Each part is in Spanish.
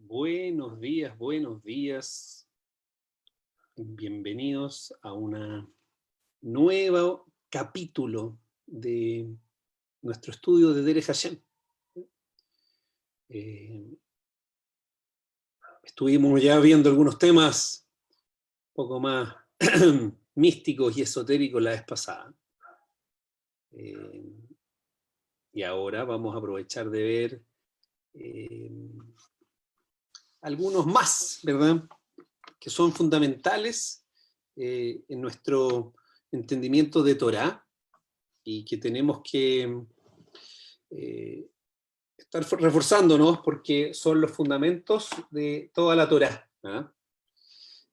Buenos días. Bienvenidos a un nuevo capítulo de nuestro estudio de Derech Hashem. Estuvimos ya viendo algunos temas un poco más místicos y esotéricos la vez pasada. Y ahora vamos a aprovechar de ver algunos más, ¿verdad?, que son fundamentales en nuestro entendimiento de Torá y que tenemos que estar reforzándonos porque son los fundamentos de toda la Torá, ¿verdad?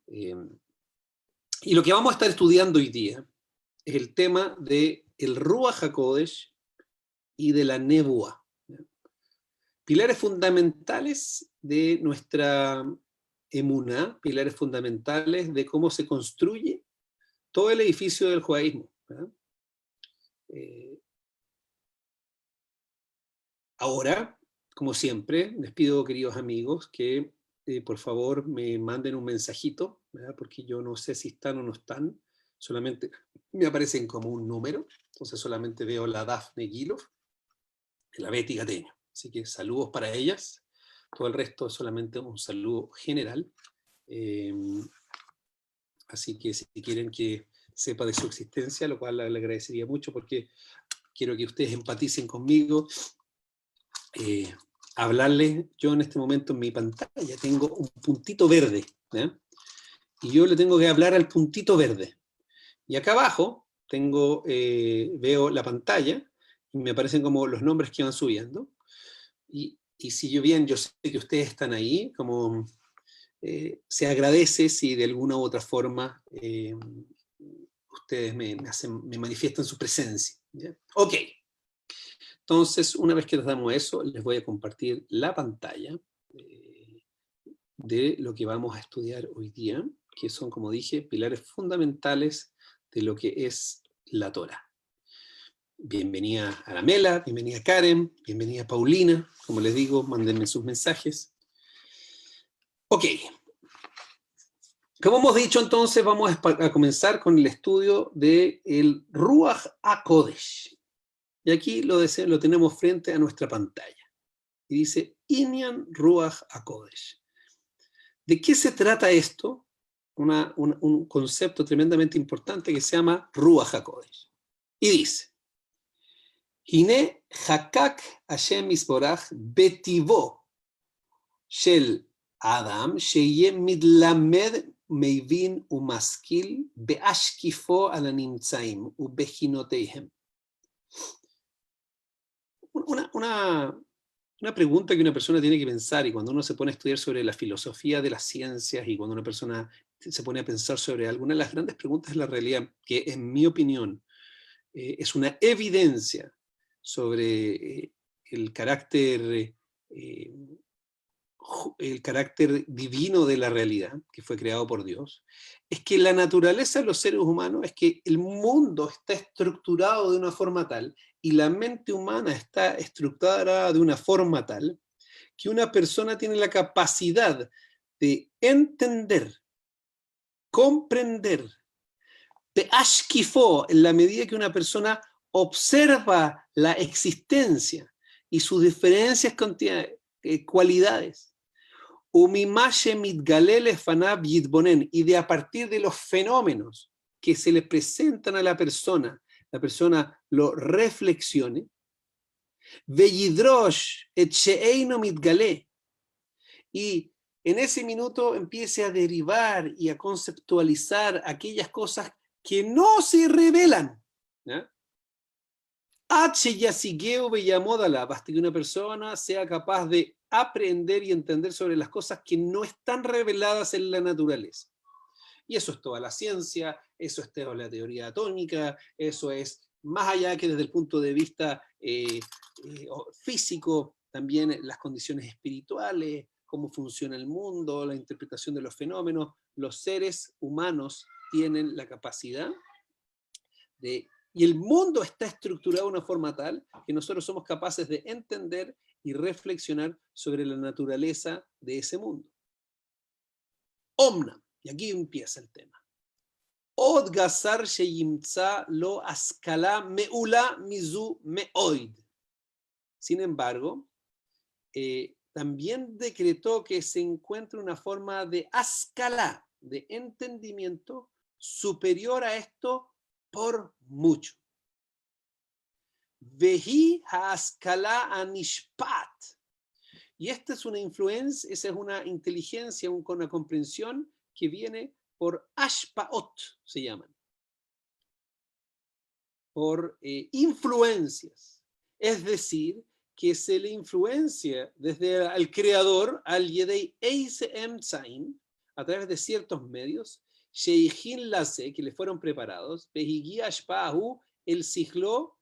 Y lo que vamos a estar estudiando hoy día es el tema del Ruach HaKodesh y de la Nebuá. Pilares fundamentales de nuestra emuná, pilares fundamentales de cómo se construye todo el edificio del judaísmo, ¿verdad? Ahora, como siempre, les pido, queridos amigos, que por favor me manden un mensajito, ¿verdad?, porque yo no sé si están o no están, solamente me aparecen como un número, entonces solamente veo la Dafne Gilov y la Betty Gateño. Así que saludos para ellas, todo el resto es solamente un saludo general. Así que si quieren que sepa de su existencia, lo cual le agradecería mucho porque quiero que ustedes empaticen conmigo. Hablarles, yo en este momento en mi pantalla tengo un puntito verde, ¿eh? Y yo le tengo que hablar al puntito verde. Y acá abajo veo la pantalla y me aparecen como los nombres que van subiendo. Y si yo sé que ustedes están ahí, como se agradece si de alguna u otra forma ustedes me manifiestan su presencia, ¿ya? Ok. Entonces, una vez que les damos eso, les voy a compartir la pantalla de lo que vamos a estudiar hoy día, que son, como dije, pilares fundamentales de lo que es la Torá. Bienvenida a Aramela, bienvenida Karen, bienvenida Paulina. Como les digo, mándenme sus mensajes. Ok. Como hemos dicho, entonces, vamos a comenzar con el estudio del Ruach HaKodesh. Y aquí lo tenemos frente a nuestra pantalla. Y dice, Inyan Ruach HaKodesh. ¿De qué se trata esto? Un concepto tremendamente importante que se llama Ruach HaKodesh. Y dice, Hine Hakak Hashem Yisborach Betivo Shel Adam Sheye Midlamed Meivin Umaskil Beashkifo Al Nimtzaim Ubechinoteihem. Una pregunta que una persona tiene que pensar, y cuando uno se pone a estudiar sobre la filosofía de las ciencias y cuando una persona se pone a pensar sobre alguna de las grandes preguntas de la realidad, que en mi opinión es una evidencia sobre el carácter divino de la realidad, que fue creado por Dios, es que la naturaleza de los seres humanos es que el mundo está estructurado de una forma tal y la mente humana está estructurada de una forma tal que una persona tiene la capacidad de entender, comprender, de ashkifo, en la medida que una persona observa la existencia y sus diferencias cualidades, y de a partir de los fenómenos que se le presentan a la persona lo reflexione, y en ese minuto empiece a derivar y a conceptualizar aquellas cosas que no se revelan, ¿ya? Hasta que una persona sea capaz de aprender y entender sobre las cosas que no están reveladas en la naturaleza. Y eso es toda la ciencia, eso es toda la teoría atómica, eso es más allá que desde el punto de vista físico, también las condiciones espirituales, cómo funciona el mundo, la interpretación de los fenómenos. Los seres humanos tienen la capacidad de Y el mundo está estructurado de una forma tal que nosotros somos capaces de entender y reflexionar sobre la naturaleza de ese mundo. Omnam, y aquí empieza el tema. Od gasar sheyimtza lo askala meula mizu meoid. Sin embargo, también decretó que se encuentre una forma de askala, de entendimiento, superior a esto por mucho. Vehi haaskala anishpat. Y esta es una influencia, esa es una inteligencia, una comprensión que viene por ashpaot, se llaman. Por influencias. Es decir, que se le influencia desde el creador, al Yedei Eisem Tzain, a través de ciertos medios, Sheikhin Lase, que le fueron preparados, Behigi Ashpahu, el Siglo,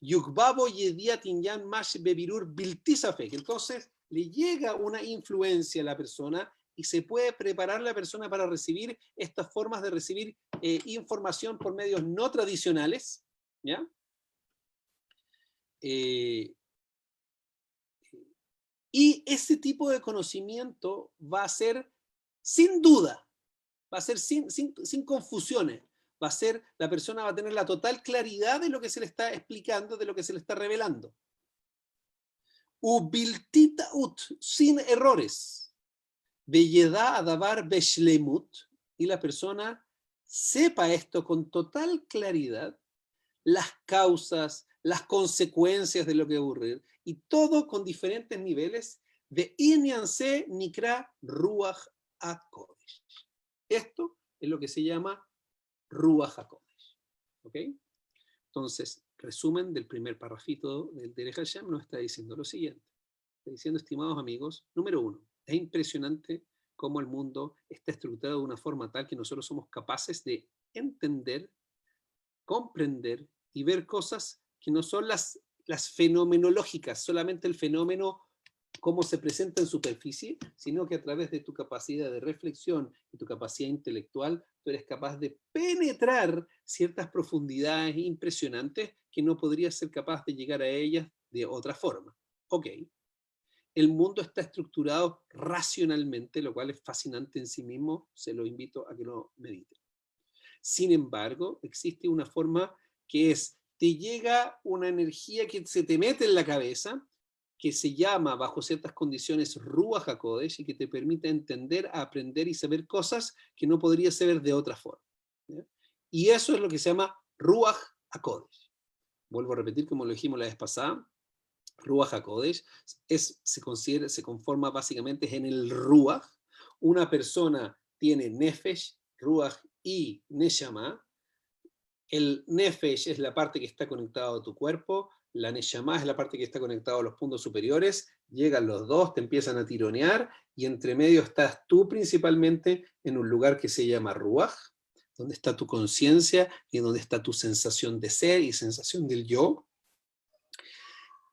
Yukbabo Yediat Inyan Mash Bebirur Biltisafek. Entonces, le llega una influencia a la persona y se puede preparar la persona para recibir estas formas de recibir información por medios no tradicionales, ¿ya? Y ese tipo de conocimiento va a ser sin duda, va a ser sin confusiones, va a ser, la persona va a tener la total claridad de lo que se le está explicando, de lo que se le está revelando. Ubiltita ut, sin errores. Belleda adavar beshlemut, y la persona sepa esto con total claridad, las causas, las consecuencias de lo que ocurre, y todo con diferentes niveles de Inyanse Nikra Ruach HaKodesh. Esto es lo que se llama Ruach HaKodesh. ¿Ok? Entonces, resumen del primer parrafito del Derech Hashem nos está diciendo lo siguiente. Está diciendo, estimados amigos, número 1, es impresionante cómo el mundo está estructurado de una forma tal que nosotros somos capaces de entender, comprender y ver cosas que no son las fenomenológicas, solamente el fenómeno cómo se presenta en superficie, sino que a través de tu capacidad de reflexión y tu capacidad intelectual, tú eres capaz de penetrar ciertas profundidades impresionantes que no podrías ser capaz de llegar a ellas de otra forma. Ok. El mundo está estructurado racionalmente, lo cual es fascinante en sí mismo, se lo invito a que lo mediten. Sin embargo, existe una forma que es, te llega una energía que se te mete en la cabeza, que se llama, bajo ciertas condiciones, Ruach HaKodesh, y que te permite entender, aprender y saber cosas que no podrías saber de otra forma. ¿Ya? Y eso es lo que se llama Ruach HaKodesh. Vuelvo a repetir, como lo dijimos la vez pasada, Ruach HaKodesh se conforma básicamente en el Ruach. Una persona tiene Nefesh, Ruach y Neshama. El Nefesh es la parte que está conectada a tu cuerpo, la Neshama es la parte que está conectada a los puntos superiores, llegan los dos, te empiezan a tironear, y entre medio estás tú principalmente en un lugar que se llama Ruach, donde está tu conciencia y donde está tu sensación de ser y sensación del yo.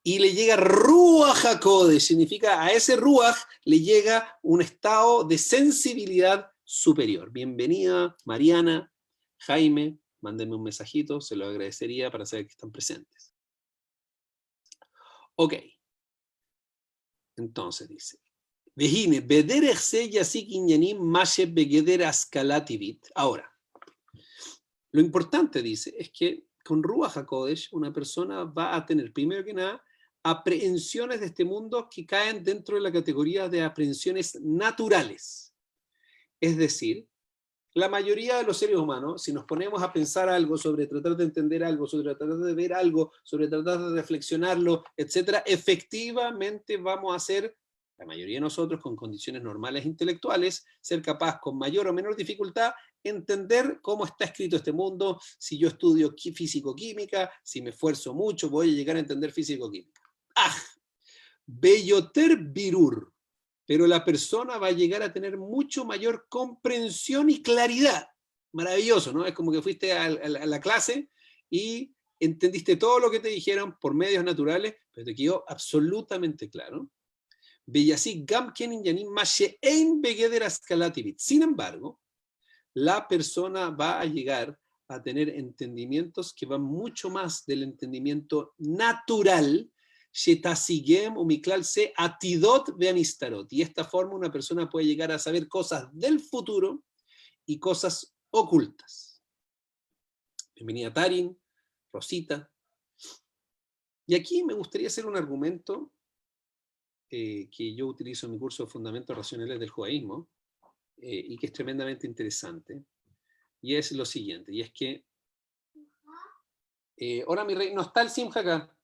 Y le llega Ruach HaKodesh, significa a ese Ruach le llega un estado de sensibilidad superior. Bienvenida, Mariana, Jaime, mándenme un mensajito, se lo agradecería para saber que están presentes. Ok. Entonces dice, Vejine, Bederech se yasik inyanim mashe begeder askalativit. Ahora, lo importante, dice, es que con Ruach HaKodesh una persona va a tener, primero que nada, aprehensiones de este mundo que caen dentro de la categoría de aprehensiones naturales. Es decir, la mayoría de los seres humanos, si nos ponemos a pensar algo, sobre tratar de entender algo, sobre tratar de ver algo, sobre tratar de reflexionarlo, etc., efectivamente vamos a ser, la mayoría de nosotros con condiciones normales intelectuales, ser capaz con mayor o menor dificultad entender cómo está escrito este mundo. Si yo estudio físico-química, si me esfuerzo mucho, voy a llegar a entender físico-química. ¡Ah! Belloter Birur. Pero la persona va a llegar a tener mucho mayor comprensión y claridad. Maravilloso, ¿no? Es como que fuiste a la clase y entendiste todo lo que te dijeron por medios naturales, pero te quedó absolutamente claro. Sin embargo, la persona va a llegar a tener entendimientos que van mucho más del entendimiento natural, Shetasigem o Miklal se atidot veanistarot. Y de esta forma una persona puede llegar a saber cosas del futuro y cosas ocultas. Bienvenida Tarin, Rosita. Y aquí me gustaría hacer un argumento que yo utilizo en mi curso de Fundamentos Racionales del Judaísmo y que es tremendamente interesante. Y es lo siguiente, y es que ahora mi rey, no está el Simja acá.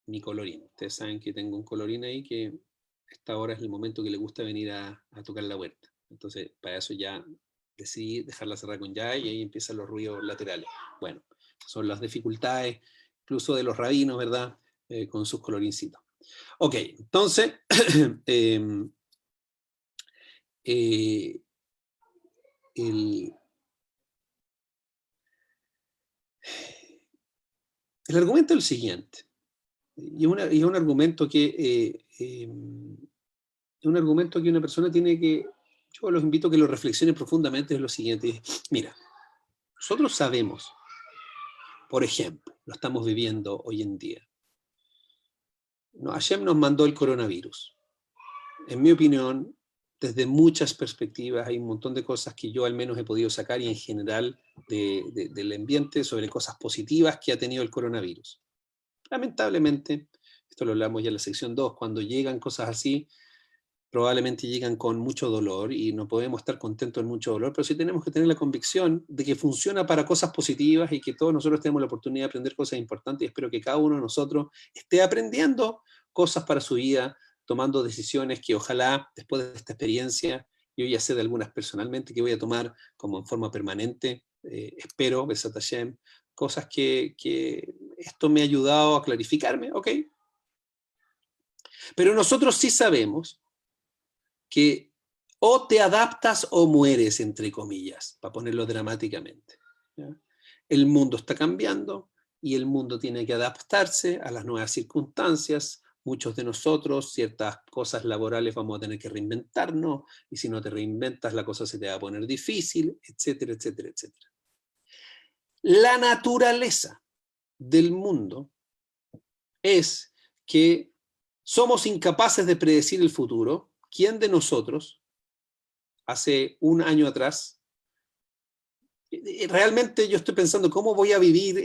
Mi colorín. Ustedes saben que tengo un colorín ahí que a esta hora es el momento que le gusta venir a tocar la huerta. Entonces, para eso ya decidí dejarla cerrada con llave y ahí empiezan los ruidos laterales. Bueno, son las dificultades, incluso de los rabinos, ¿verdad? Con sus colorincitos. Ok, entonces, el argumento es el siguiente, y es un argumento que una persona tiene que, yo los invito a que lo reflexionen profundamente, es lo siguiente. Mira, nosotros sabemos, por ejemplo, lo estamos viviendo hoy en día, Hashem nos mandó el coronavirus. En mi opinión, desde muchas perspectivas, hay un montón de cosas que yo al menos he podido sacar y en general del ambiente sobre cosas positivas que ha tenido el coronavirus. Lamentablemente, esto lo hablamos ya en la sección 2, cuando llegan cosas así, probablemente llegan con mucho dolor y no podemos estar contentos en mucho dolor, pero sí tenemos que tener la convicción de que funciona para cosas positivas y que todos nosotros tenemos la oportunidad de aprender cosas importantes y espero que cada uno de nosotros esté aprendiendo cosas para su vida, tomando decisiones que ojalá después de esta experiencia, yo ya sé de algunas personalmente que voy a tomar como en forma permanente, espero, Besat Hashem, cosas que esto me ha ayudado a clarificarme, ¿ok? Pero nosotros sí sabemos que o te adaptas o mueres, entre comillas, para ponerlo dramáticamente. ¿Ya? El mundo está cambiando y el mundo tiene que adaptarse a las nuevas circunstancias. Muchos de nosotros, ciertas cosas laborales vamos a tener que reinventarnos y si no te reinventas la cosa se te va a poner difícil, etcétera, etcétera, etcétera. La naturaleza del mundo es que somos incapaces de predecir el futuro. ¿Quién de nosotros hace un año atrás, realmente yo estoy pensando cómo voy a vivir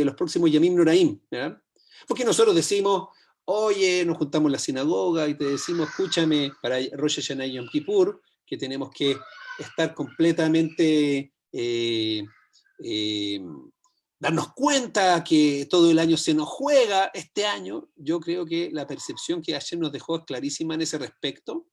los próximos Yamim Noraim? ¿Ya? Porque nosotros decimos, oye, nos juntamos en la sinagoga y te decimos, escúchame, para Rosh Hashanah y Yom Kippur, que tenemos que estar completamente, darnos cuenta que todo el año se nos juega. Este año, yo creo que la percepción que ayer nos dejó es clarísima en ese respecto,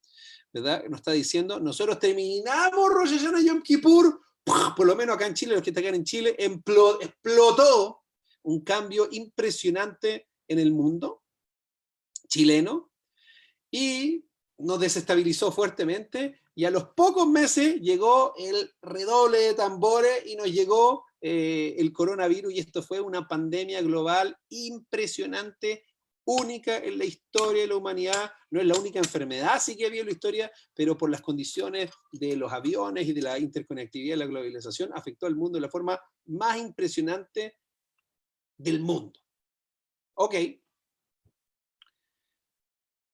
¿verdad? Nos está diciendo, nosotros terminamos Rosh Hashanah y Yom Kippur, por lo menos acá en Chile, los que están acá en Chile, explotó un cambio impresionante en el mundo chileno y nos desestabilizó fuertemente y a los pocos meses llegó el redoble de tambores y nos llegó el coronavirus y esto fue una pandemia global impresionante, única en la historia de la humanidad. No es la única enfermedad sí que había en la historia, pero por las condiciones de los aviones y de la interconectividad y la globalización afectó al mundo de la forma más impresionante del mundo. Ok.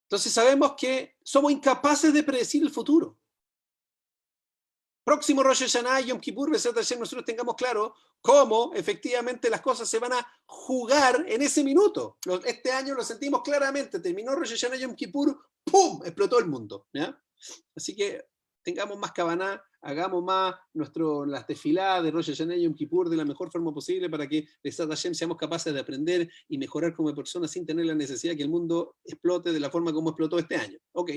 Entonces sabemos que somos incapaces de predecir el futuro. Próximo Rosh Hashanah, Yom Kippur, nosotros tengamos claro cómo efectivamente las cosas se van a jugar en ese minuto. Este año lo sentimos claramente, terminó Rosh Hashanah, Yom Kippur, ¡pum!, explotó el mundo. ¿Ya? Así que tengamos más Kavaná, hagamos más las desfiladas de Rosh Hashanah y Yom Kippur de la mejor forma posible para que Besat Hashem seamos capaces de aprender y mejorar como personas sin tener la necesidad de que el mundo explote de la forma como explotó este año. Ok.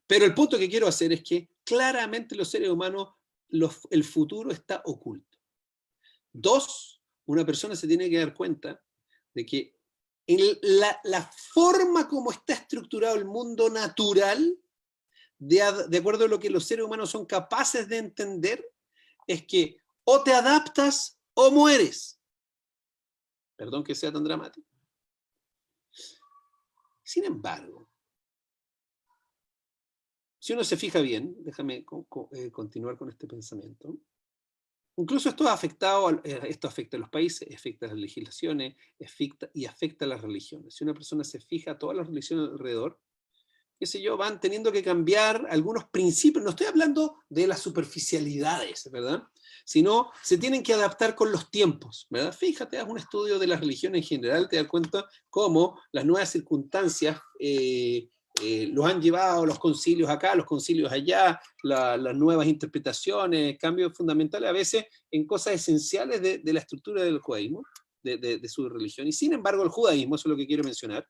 Pero el punto que quiero hacer es que claramente los seres humanos, el futuro está oculto. Dos, una persona se tiene que dar cuenta de que la forma como está estructurado el mundo natural, de acuerdo a lo que los seres humanos son capaces de entender, es que o te adaptas o mueres. Perdón que sea tan dramático. Sin embargo, si uno se fija bien, déjame continuar con este pensamiento, incluso esto esto afecta a los países, afecta a las legislaciones, afecta a las religiones. Si una persona se fija a todas las religiones alrededor, qué sé yo, van teniendo que cambiar algunos principios. No estoy hablando de las superficialidades, ¿verdad? Sino se tienen que adaptar con los tiempos, ¿verdad? Fíjate, haz un estudio de las religiones en general, te das cuenta cómo las nuevas circunstancias los han llevado los concilios acá, los concilios allá, las nuevas interpretaciones, cambios fundamentales a veces en cosas esenciales de la estructura del judaísmo, de su religión. Y sin embargo, el judaísmo, eso es lo que quiero mencionar,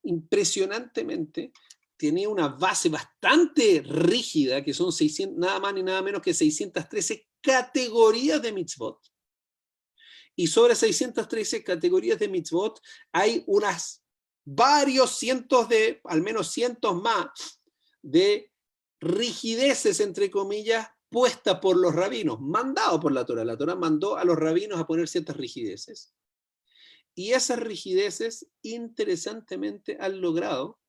impresionantemente tenía una base bastante rígida, que son 600, nada más ni nada menos que 613 categorías de mitzvot. Y sobre 613 categorías de mitzvot hay varios cientos al menos cientos más, de rigideces, entre comillas, puestas por los rabinos, mandado por la Torá. La Torá mandó a los rabinos a poner ciertas rigideces. Y esas rigideces, interesantemente, han logrado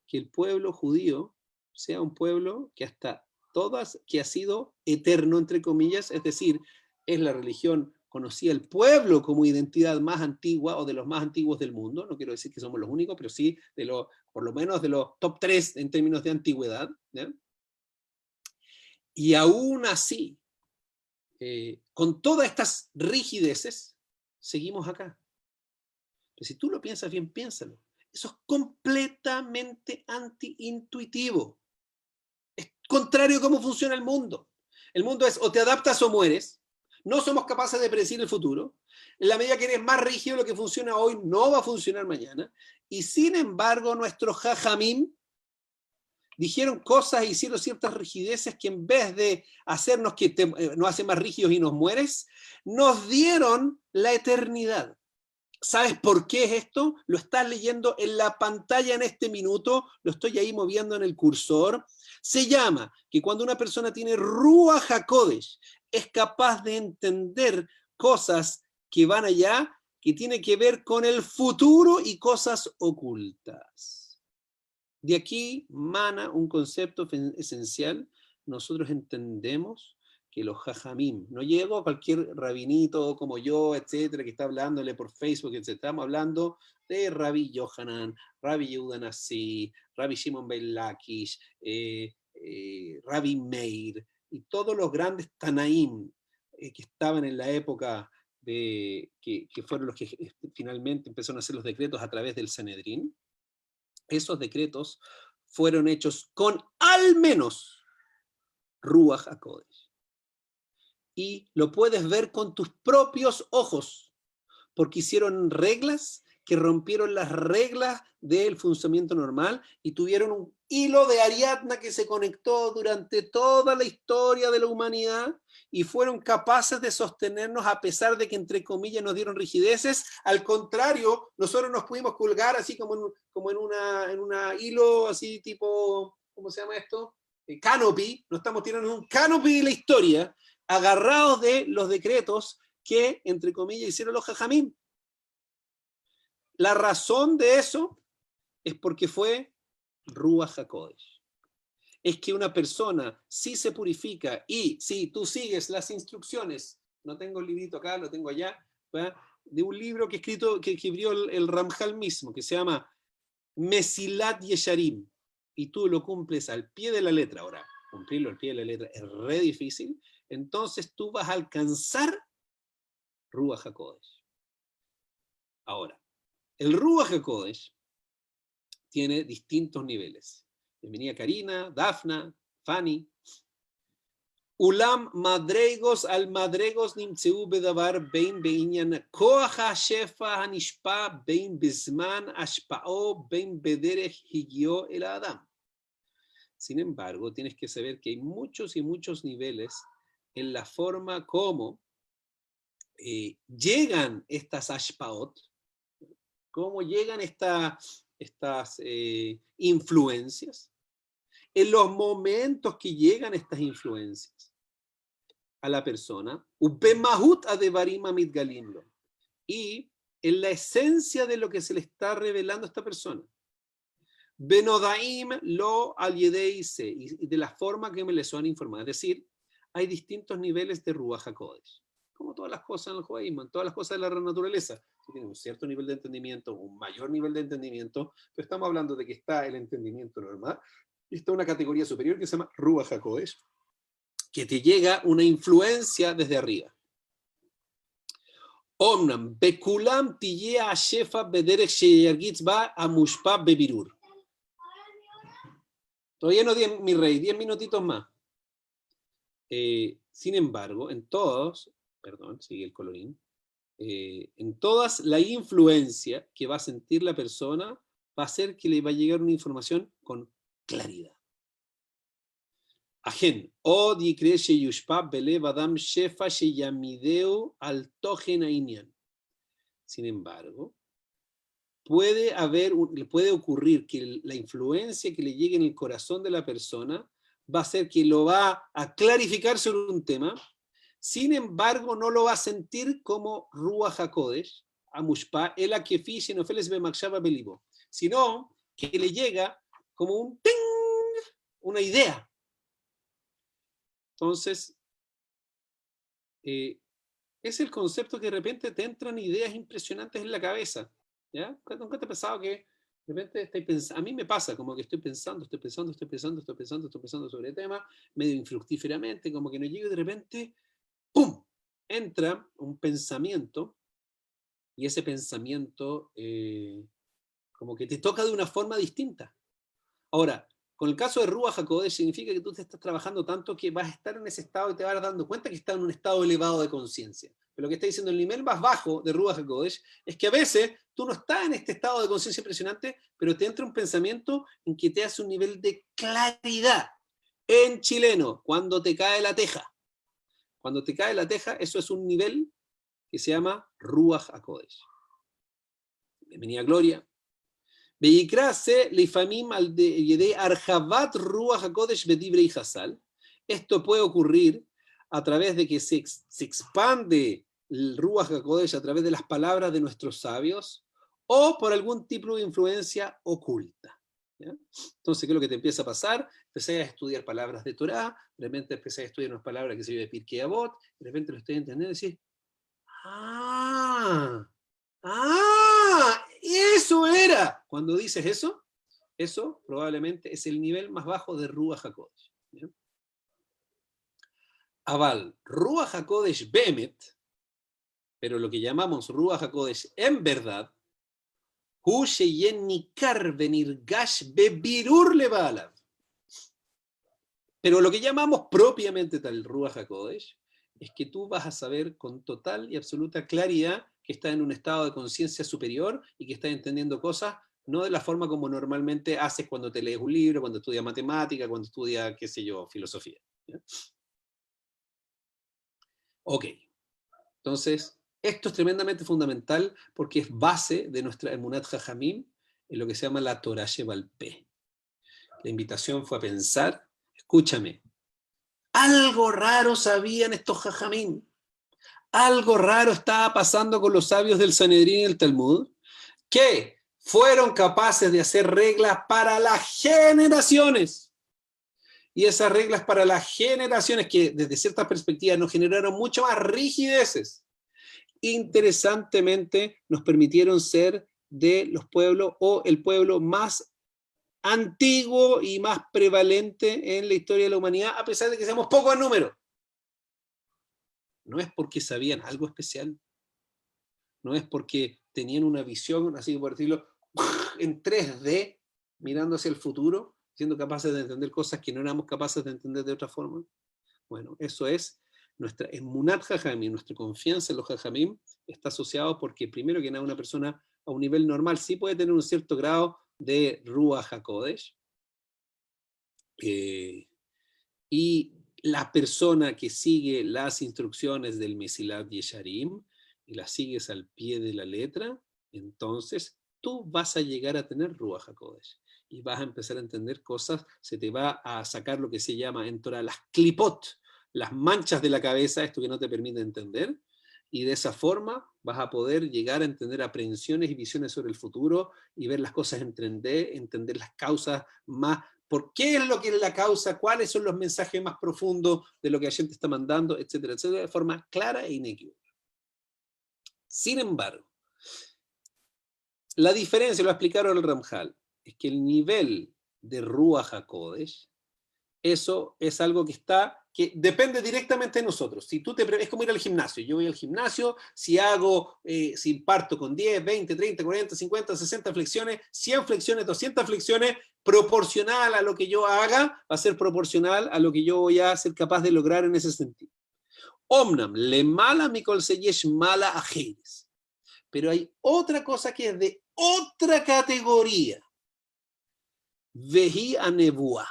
que el pueblo judío sea un pueblo que que ha sido eterno, entre comillas, es decir, es la religión conocida el pueblo como identidad más antigua o de los más antiguos del mundo. No quiero decir que somos los únicos, pero sí por lo menos de los top 3 en términos de antigüedad, ¿ya? Y aún así, con todas estas rigideces, seguimos acá. Pero si tú lo piensas bien, piénsalo. Eso es completamente antiintuitivo. Es contrario a cómo funciona el mundo. El mundo es o te adaptas o mueres. No somos capaces de predecir el futuro. En la medida que eres más rígido, lo que funciona hoy no va a funcionar mañana. Y sin embargo, nuestros jajamim dijeron cosas, hicieron ciertas rigideces que en vez de hacernos que nos hacen más rígidos y nos mueres, nos dieron la eternidad. ¿Sabes por qué es esto? Lo estás leyendo en la pantalla en este minuto, lo estoy ahí moviendo en el cursor. Se llama que cuando una persona tiene Ruach HaKodesh, es capaz de entender cosas que van allá, que tiene que ver con el futuro y cosas ocultas. De aquí mana un concepto esencial. Nosotros entendemos que los jajamim, no llego a cualquier rabinito como yo, etcétera, que está hablándole por Facebook, etcétera. Estamos hablando de Rabbi Yohanan, Rabbi Yehuda Nasi, Rabbi Shimon ben Lakish, Rabbi Meir, y todos los grandes Tanaim que estaban en la época que fueron los que finalmente empezaron a hacer los decretos a través del Sanedrín. Esos decretos fueron hechos con al menos Ruach HaKodesh. Y lo puedes ver con tus propios ojos, porque hicieron reglas que rompieron las reglas del funcionamiento normal y tuvieron un hilo de Ariadna que se conectó durante toda la historia de la humanidad y fueron capaces de sostenernos a pesar de que, entre comillas, nos dieron rigideces. Al contrario, nosotros nos pudimos colgar así como en una hilo así tipo, ¿cómo se llama esto? Canopy, nos estamos tirando un canopy de la historia, agarrados de los decretos que, entre comillas, hicieron los jajamim. La razón de eso es porque fue Ruach HaKodesh. Es que una persona sí se purifica y si tú sigues las instrucciones, no tengo el librito acá, lo tengo allá, ¿verdad? De un libro que escribió el Ramjal mismo, que se llama Mesilat Yesharim, y tú lo cumples al pie de la letra. Ahora, cumplirlo al pie de la letra es re difícil, entonces tú vas a alcanzar Ruach HaKodesh. Ahora, el Ruach HaKodesh tiene distintos niveles. Bienvenida Karina, Dafna, Fanny. Ulam madregos al madregos nimtzeu bedavar bein beinyan koach hashefa hanishpa bein bizman ashpao bein bederech higio el adam. Sin embargo, tienes que saber que hay muchos y muchos niveles en la forma como llegan estas ashpaot, cómo llegan estas influencias, en los momentos que llegan estas influencias a la persona, y en la esencia de lo que se le está revelando a esta persona. Benodaim lo al yedei se, y de la forma que me les son informadas. Es decir, hay distintos niveles de Ruach HaKodesh. Como todas las cosas en el judaísmo, en todas las cosas de la naturaleza. Tienen un cierto nivel de entendimiento, un mayor nivel de entendimiento, pero estamos hablando de que está el entendimiento normal, y está una categoría superior que se llama Ruach HaKodesh, que te llega una influencia desde arriba. Omnam, bekulam tiyea shefa bederech sheyargitz ba amushpa bebirur. Todavía no, mi rey, 10 minutitos más. Sin embargo, en todos, perdón, sigue el colorín, en todas la influencia que va a sentir la persona va a hacer que le va a llegar una información con claridad. Ajen, od yikre sheyushpa belev adam shefa sheyamideu al togen ainian. Sin embargo, puede ocurrir que la influencia que le llegue en el corazón de la persona va a ser que lo va a clarificar sobre un tema. Sin embargo, no lo va a sentir como Ruach HaKodesh, Amushpa, el Akefi, Shenofeles Bemakshava Belibo, sino que le llega como un ting, una idea. Entonces, es el concepto que de repente te entran ideas impresionantes en la cabeza. ¿Ya? ¿Nunca te ha pasado que de repente estáis pensando? A mí me pasa como que estoy pensando sobre el tema, medio infructíferamente, como que no llego y de repente ¡pum! Entra un pensamiento y ese pensamiento como que te toca de una forma distinta. Ahora, con el caso de Ruach HaKodesh significa que tú te estás trabajando tanto que vas a estar en ese estado y te vas dando cuenta que estás en un estado elevado de conciencia. Pero lo que está diciendo el nivel más bajo de Ruach HaKodesh es que a veces tú no estás en este estado de conciencia impresionante, pero te entra un pensamiento en que te hace un nivel de claridad. En chileno, cuando te cae la teja. Cuando te cae la teja, eso es un nivel que se llama Ruach HaKodesh. Bienvenida Gloria. Esto puede ocurrir a través de que se expande el Ruach HaKodesh a través de las palabras de nuestros sabios o por algún tipo de influencia oculta. ¿Ya? Entonces, ¿qué es lo que te empieza a pasar? Empecé a estudiar palabras de Torah, de repente empecé a estudiar unas palabras que se llaman de Pirkei Avot, de repente lo estoy entendiendo y decís, eso era. Cuando dices eso, eso probablemente es el nivel más bajo de Ruach HaKodesh. ¿Ya? Aval, Ruach HaKodesh Bemet, pero lo que llamamos Ruach HaKodesh en verdad, Hu sheyen nikar venirgash bebirur levaalav. Pero lo que llamamos propiamente tal Ruach HaKodesh es que tú vas a saber con total y absoluta claridad que estás en un estado de conciencia superior y que estás entendiendo cosas no de la forma como normalmente haces cuando te lees un libro, cuando estudias matemática, cuando estudias, qué sé yo, filosofía. ¿Ya? Ok. Entonces, esto es tremendamente fundamental porque es base de nuestra Emunat Jajamim en lo que se llama la Torah Sheval Peh. La invitación fue a pensar, escúchame, algo raro sabían estos Jajamim. Algo raro estaba pasando con los sabios del Sanedrín y el Talmud, que fueron capaces de hacer reglas para las generaciones. Y esas reglas para las generaciones que desde ciertas perspectivas nos generaron mucho más rigideces, interesantemente nos permitieron ser de los pueblos o el pueblo más antiguo y más prevalente en la historia de la humanidad, a pesar de que seamos pocos en número. No es porque sabían algo especial, no es porque tenían una visión, así por decirlo, en 3D, mirando hacia el futuro, siendo capaces de entender cosas que no éramos capaces de entender de otra forma. Bueno, eso es nuestra Emunat Jajamim, nuestra confianza en los Jajamim está asociado porque primero que nada una persona a un nivel normal sí puede tener un cierto grado de Ruach HaKodesh, y la persona que sigue las instrucciones del Mesilat Yesharim y las sigues al pie de la letra, entonces tú vas a llegar a tener Ruach HaKodesh y vas a empezar a entender cosas, se te va a sacar lo que se llama en Torah las klipot, las manchas de la cabeza, esto que no te permite entender, Y de esa forma vas a poder llegar a entender aprehensiones y visiones sobre el futuro y ver las cosas en 3D, entender las causas más, por qué es lo que es la causa, cuáles son los mensajes más profundos de lo que la gente está mandando, etcétera, etcétera, de forma clara e inequívoca. Sin embargo, la diferencia, lo explicaron el Ramjal, es que el nivel de Ruach HaKodesh, eso es algo que depende directamente de nosotros. Si tú es como ir al gimnasio. Yo voy al gimnasio, si parto con 10, 20, 30, 40, 50, 60 flexiones, 100 flexiones, 200 flexiones, proporcional a lo que yo haga, va a ser proporcional a lo que yo voy a ser capaz de lograr en ese sentido. Omnam, le mala mikol seyesh mala ajeres. Pero hay otra cosa que es de otra categoría. Vehi a nebuah.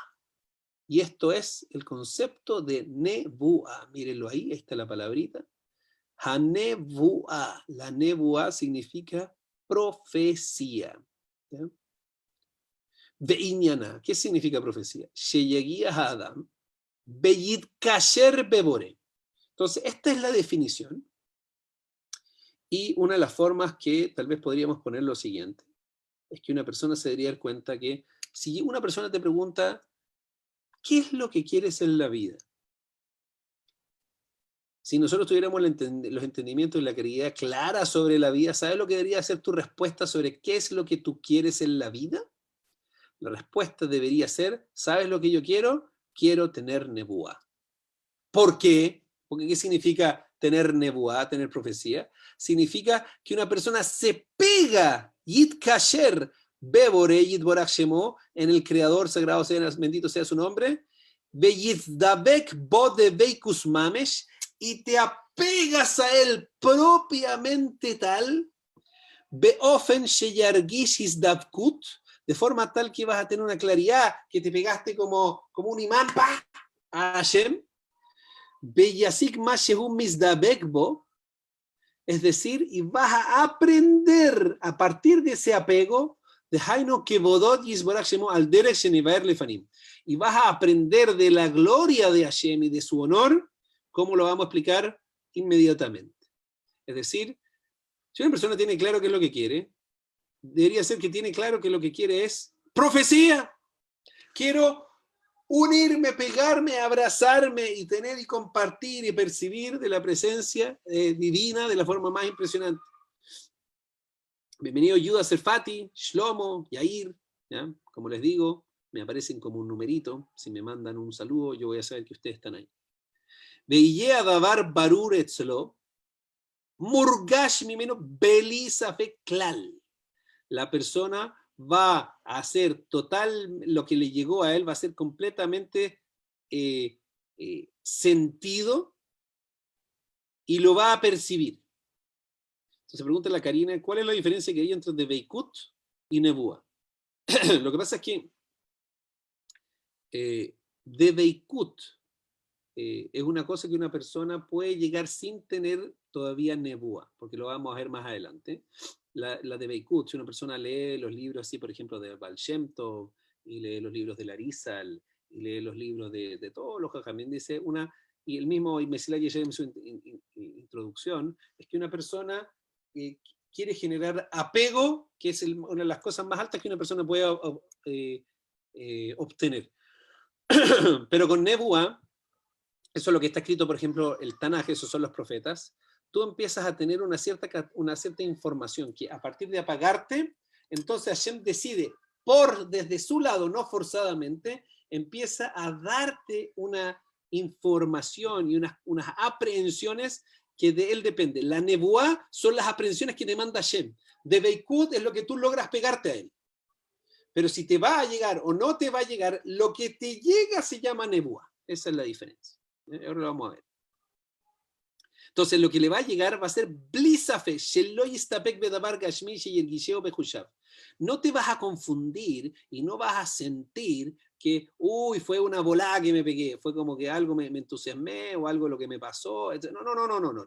Y esto es el concepto de nebuah. Mírenlo ahí está la palabrita. Hanebuah. La nebuah significa profecía. Ve'inyana. ¿Qué significa profecía? Sheyegia Adam. Beyit kasher bebore. Entonces, esta es la definición. Y una de las formas que tal vez podríamos poner lo siguiente, es que una persona se debería dar cuenta que si una persona te pregunta, ¿qué es lo que quieres en la vida? Si nosotros tuviéramos los entendimientos y la claridad clara sobre la vida, ¿sabes lo que debería ser tu respuesta sobre qué es lo que tú quieres en la vida? La respuesta debería ser, ¿sabes lo que yo quiero? Quiero tener nebuah. ¿Por qué? Porque ¿qué significa tener nebuah, tener profecía? Significa que una persona se pega, yit kasher, bebore, yit borach shemo, en el Creador sagrado, bendito sea su nombre, veyizdabek bode veikus mamesh, y te apegas a él propiamente tal, beofen sheyargish izdavkut, de forma tal que vas a tener una claridad, que te pegaste como un imán a Hashem, beyasik mashehum misdabekbo, es decir, y vas a aprender a partir de ese apego, de Haino Kevodot Yisborach Shemo al Derech Shenivaer Lefanim, y vas a aprender de la gloria de Hashem y de su honor, como lo vamos a explicar inmediatamente. Es decir, si una persona tiene claro qué es lo que quiere, debería ser que tiene claro que lo que quiere es profecía. Quiero unirme, pegarme, abrazarme y tener y compartir y percibir de la presencia divina de la forma más impresionante. Bienvenido Yuda Serfati, Shlomo, Yair, ¿ya? Como les digo, me aparecen como un numerito. Si me mandan un saludo, yo voy a saber que ustedes están ahí. Veillea davar barur etzlo, murgash mimeno belisafe klal. La persona va a hacer total, lo que le llegó a él va a ser completamente sentido y lo va a percibir. Entonces pregunta la Karina, ¿cuál es la diferencia que hay entre Deveikut y Nebuah? Lo que pasa es que Deveikut es una cosa que una persona puede llegar sin tener todavía Nebuah, porque lo vamos a ver más adelante. La Deveikut, si una persona lee los libros así, por ejemplo, de Baal Shem Tov, y lee los libros de Larizal, y lee los libros de todos los Jajamín, dice y el mismo Mesilat Yesharim en su introducción, es que una persona quiere generar apego, que es una de las cosas más altas que una persona puede obtener. Pero con Nebuah, eso es lo que está escrito, por ejemplo, el Tanaj, esos son los profetas, tú empiezas a tener una cierta información que a partir de apagarte, entonces Hashem decide, desde su lado, no forzadamente, empieza a darte una información y unas aprehensiones que de él depende. La nebuá son las aprehensiones que te manda Hashem. De Beikut es lo que tú logras pegarte a él. Pero si te va a llegar o no te va a llegar, lo que te llega se llama nebuá. Esa es la diferencia. Ahora lo vamos a ver. Entonces lo que le va a llegar va a ser blisafe, no te vas a confundir y no vas a sentir que, fue una volada que me pegué, fue como que algo me entusiasmé o algo lo que me pasó. No. Va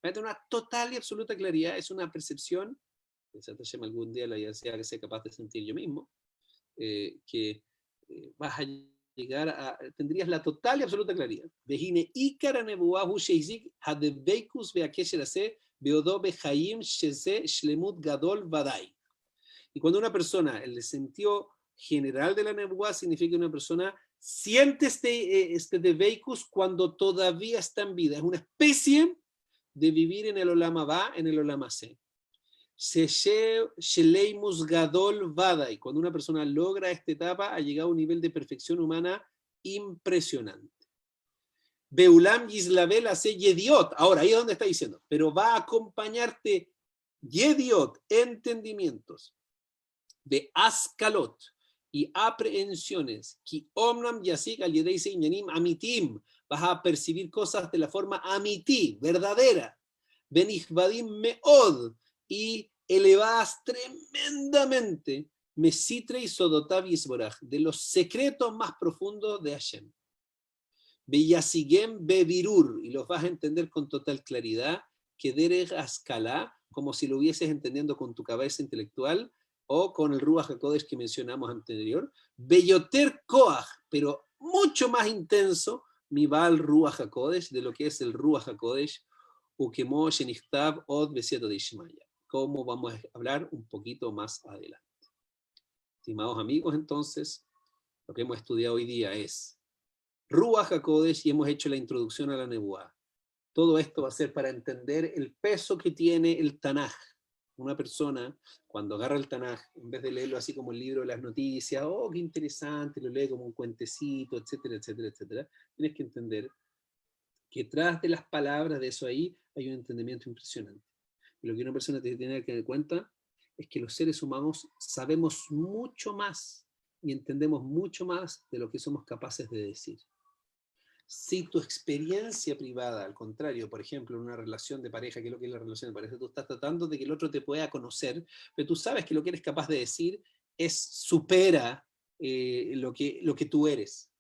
a tener una total y absoluta claridad, es una percepción, que algún día la sea capaz de sentir yo mismo, que vas a llegar a, tendrías la total y absoluta claridad. Vejine ikara nebuah hu sheizik hadeveikus veakesherase beodo behaim sheze shlemut gadol vadai. Y cuando una persona, el sentido general de la nebuah significa que una persona siente este deveikus cuando todavía está en vida. Es una especie de vivir en el Olam Haba, en el Olam Hazé. Sheleimus gadol vadai. Cuando una persona logra esta etapa, ha llegado a un nivel de perfección humana impresionante. Beulam Yislabel hace Yediot. Ahora, ahí es donde está diciendo. Pero va a acompañarte Yediot, entendimientos, de askalot y aprehensiones. Ki omnam yasik al yedei inyanim amitim. Vas a percibir cosas de la forma amiti, verdadera. Benichvadim meod. Y elevadas tremendamente. Mesitre y sodotav yisborach. De los secretos más profundos de Hashem. Beyasigem bevirur. Y los vas a entender con total claridad. Que derech askalá, como si lo hubieses entendiendo con tu cabeza intelectual, o con el Ruach HaKodesh que mencionamos anterior, Beyoter Koach, pero mucho más intenso, mi Baal Ruach HaKodesh, de lo que es el Ruach HaKodesh, Ukemo Shenichtav Od Besieto de Ishmaya, como vamos a hablar un poquito más adelante. Estimados amigos, entonces, lo que hemos estudiado hoy día es Ruach HaKodesh y hemos hecho la introducción a la Nebuá. Todo esto va a ser para entender el peso que tiene el Tanaj. Una persona, cuando agarra el Tanaj, en vez de leerlo así como el libro de las noticias, oh, qué interesante, lo lee como un cuentecito, etcétera, etcétera, etcétera, tienes que entender que tras de las palabras de eso ahí hay un entendimiento impresionante. Y lo que una persona tiene que tener en cuenta es que los seres humanos sabemos mucho más y entendemos mucho más de lo que somos capaces de decir. Si tu experiencia privada, al contrario, por ejemplo, en una relación de pareja, ¿qué es lo que es la relación de pareja? Tú estás tratando de que el otro te pueda conocer, pero tú sabes que lo que eres capaz de decir supera lo que tú eres.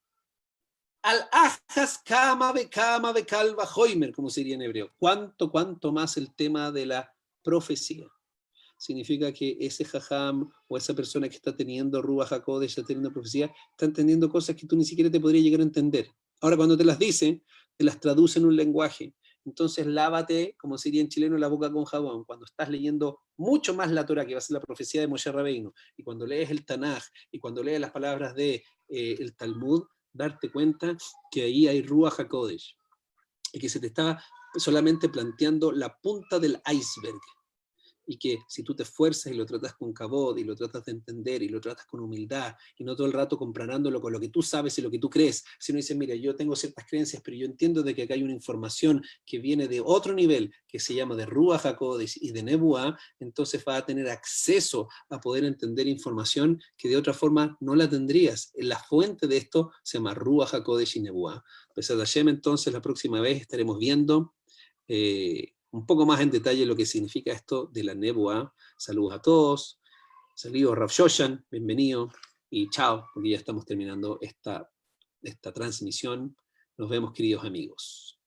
Al-Ajas kama be kalva hoimer, como se diría en hebreo. ¿Cuánto más el tema de la profecía? Significa que ese jajam o esa persona que está teniendo Ruach HaKodesh, está teniendo profecía, está entendiendo cosas que tú ni siquiera te podrías llegar a entender. Ahora, cuando te las dice, te las traduce en un lenguaje. Entonces, lávate, como sería en chileno, la boca con jabón. Cuando estás leyendo mucho más la Torah, que va a ser la profecía de Moshe Rabbeinu, y cuando lees el Tanaj, y cuando lees las palabras de el Talmud, darte cuenta que ahí hay Ruach HaKodesh. Y que se te está solamente planteando la punta del iceberg. Y que si tú te esfuerzas y lo tratas con cabod, y lo tratas de entender, y lo tratas con humildad, y no todo el rato comparándolo con lo que tú sabes y lo que tú crees, sino dices, mira, yo tengo ciertas creencias, pero yo entiendo de que acá hay una información que viene de otro nivel, que se llama de Ruach HaKodesh y de Nebuá, entonces vas a tener acceso a poder entender información que de otra forma no la tendrías. La fuente de esto se llama Ruach HaKodesh y Nebuá. Besat Hashem, entonces la próxima vez estaremos viendo un poco más en detalle lo que significa esto de la Nebuá. Saludos a todos. Saludos Rav Shoshan, bienvenido. Y chao, porque ya estamos terminando esta transmisión. Nos vemos, queridos amigos.